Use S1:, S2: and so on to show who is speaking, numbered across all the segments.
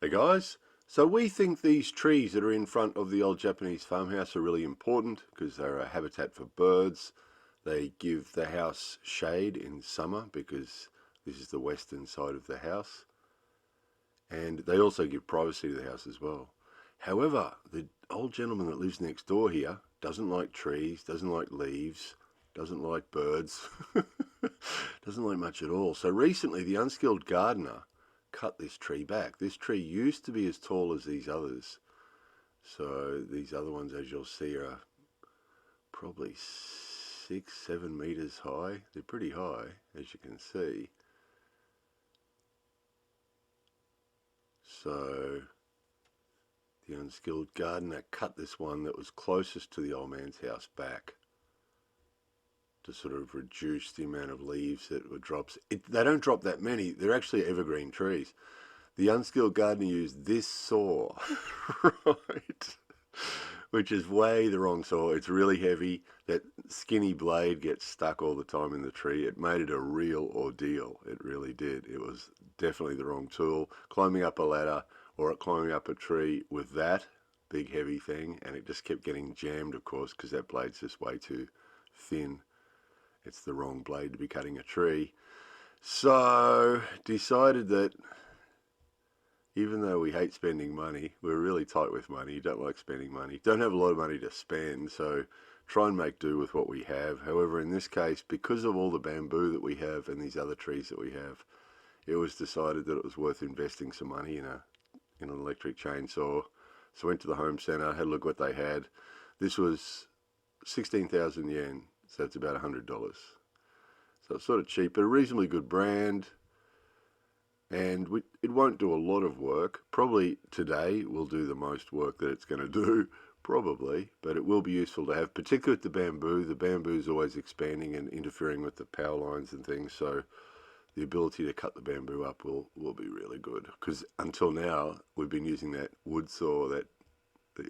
S1: Hey guys, so we think these trees that are in front of the old Japanese farmhouse are really important because they're a habitat for birds. They give the house shade in summer because this is the western side of the house, and they also give privacy to the house as well. However, the old gentleman that lives next door here doesn't like trees, doesn't like leaves, doesn't like birds, doesn't like much at all. So recently the Unskilled gardener cut this tree back. This tree used to be as tall as these others. So these other ones, as you'll see, are probably 6-7 meters high. They're pretty high, as you can see. So the Unskilled gardener cut this one that was closest to the old man's house back to sort of reduce the amount of leaves that were drops. They don't drop that many. They're actually evergreen trees. The Unskilled gardener used this saw, right, which is way the wrong saw. It's really heavy. That skinny blade gets stuck all the time in the tree. It made it a real ordeal. It really did. It was definitely the wrong tool. Climbing up a ladder or climbing up a tree with that big heavy thing, and it just kept getting jammed, of course, because that blade's just way too thin. It's the wrong blade to be cutting a tree. So decided that even though we hate spending money, we're really tight with money, don't like spending money, don't have a lot of money to spend, so try and make do with what we have. However, in this case, because of all the bamboo that we have and these other trees that we have, it was decided that it was worth investing some money in an electric chainsaw. So I went to the home centre, had a look what they had. This was 16,000 yen. So it's about $100. So it's sort of cheap, but a reasonably good brand. And it won't do a lot of work. Probably today will do the most work that it's going to do, probably. But it will be useful to have, particularly with the bamboo. The bamboo is always expanding and interfering with the power lines and things. So the ability to cut the bamboo up will be really good. Because until now, we've been using that wood saw that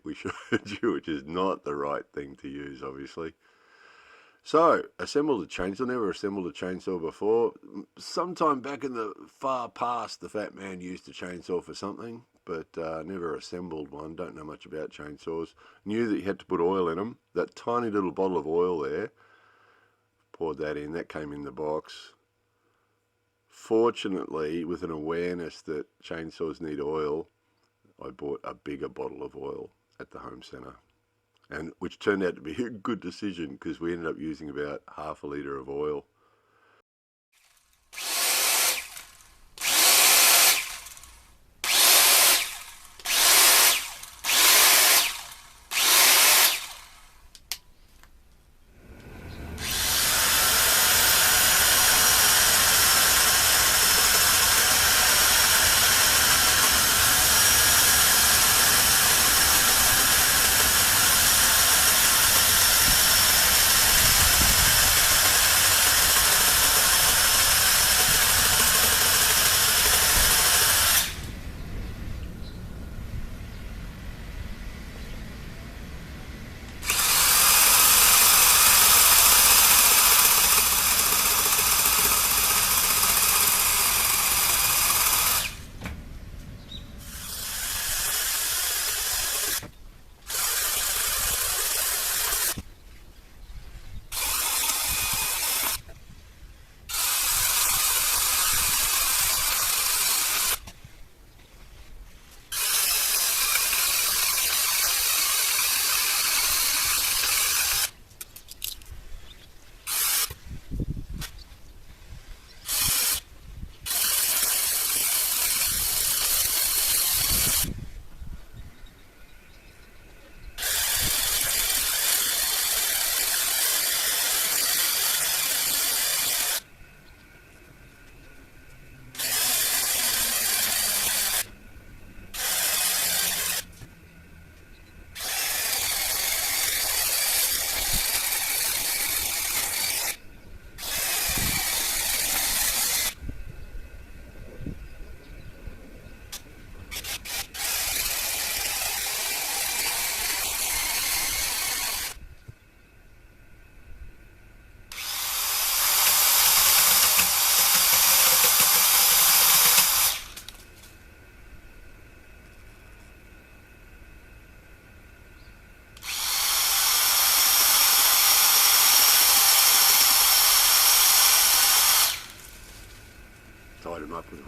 S1: we showed you, which is not the right thing to use, obviously. So, assembled a chainsaw. Never assembled a chainsaw before. Sometime back in the far past, the fat man used a chainsaw for something, but never assembled one. Don't know much about chainsaws. Knew that you had to put oil in them. That tiny little bottle of oil there, poured that in. That came in the box. Fortunately, with an awareness that chainsaws need oil, I bought a bigger bottle of oil at the home centre. And which turned out to be a good decision because we ended up using about half a litre of oil.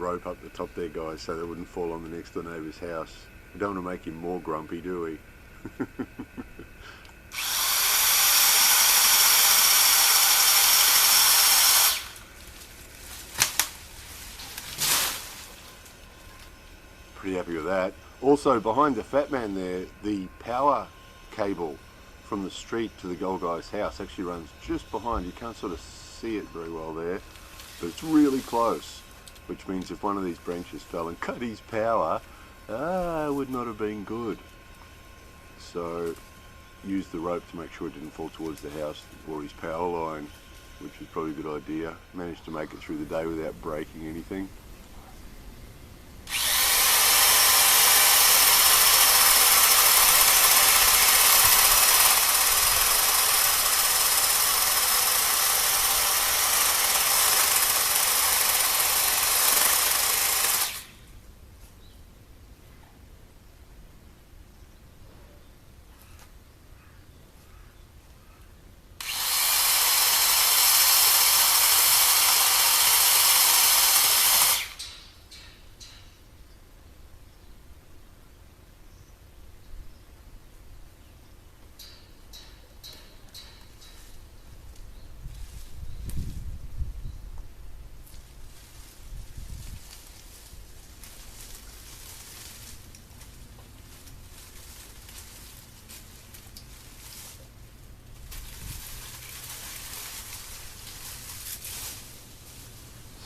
S1: rope up the top there, guys, so they wouldn't fall on the next door neighbour's house. We don't want to make him more grumpy, do we? Pretty happy with that. Also, behind the fat man there, the power cable from the street to the old guy's house actually runs just behind. You can't sort of see it very well there, but it's really close, which means if one of these branches fell and cut his power, it would not have been good. So use the rope to make sure it didn't fall towards the house or his power line, which was probably a good idea. Managed to make it through the day without breaking anything.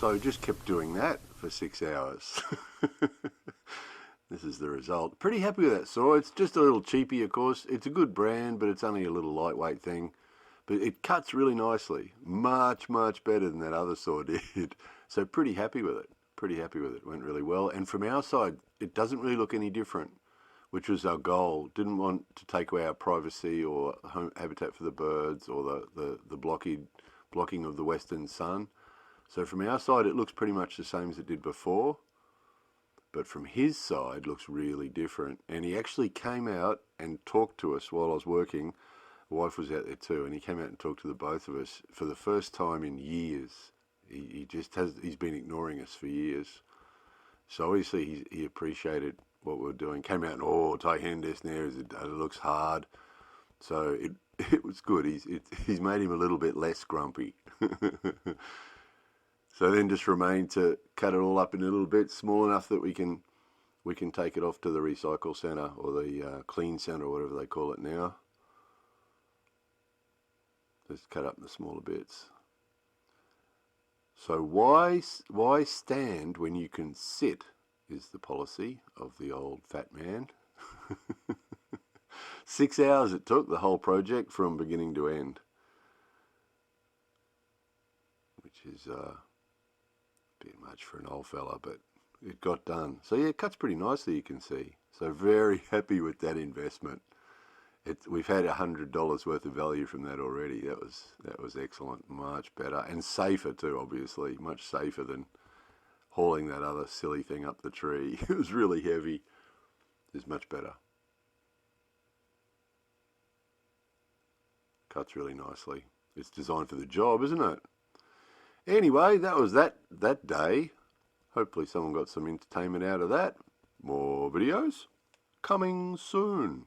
S1: So just kept doing that for 6 hours. This is the result. Pretty happy with that saw. It's just a little cheapy, of course. It's a good brand, but it's only a little lightweight thing. But it cuts really nicely. Much, much better than that other saw did. So pretty happy with it. Pretty happy with it. Went really well. And from our side, it doesn't really look any different, which was our goal. Didn't want to take away our privacy or home habitat for the birds or the blocking of the western sun. So from our side, it looks pretty much the same as it did before, but from his side, looks really different. And he actually came out and talked to us while I was working. My wife was out there too, and he came out and talked to the both of us for the first time in years. He's been ignoring us for years. So obviously he appreciated what we were doing. Came out and, take hand this now, it looks hard. So it was good. He's made him a little bit less grumpy. So then just remained to cut it all up in a little bit, small enough that we can take it off to the recycle centre or the clean centre or whatever they call it now. Just cut up in the smaller bits. So why stand when you can sit is the policy of the old fat man. 6 hours it took, the whole project from beginning to end, which is bit much for an old fella, but it got done. So yeah, it cuts pretty nicely, you can see. So very happy with that investment. We've had $100 worth of value from that already. That was excellent, much better and safer too. Obviously, much safer than hauling that other silly thing up the tree. It was really heavy. It's much better. Cuts really nicely. It's designed for the job, isn't it? Anyway, that was that day. Hopefully someone got some entertainment out of that. More videos coming soon.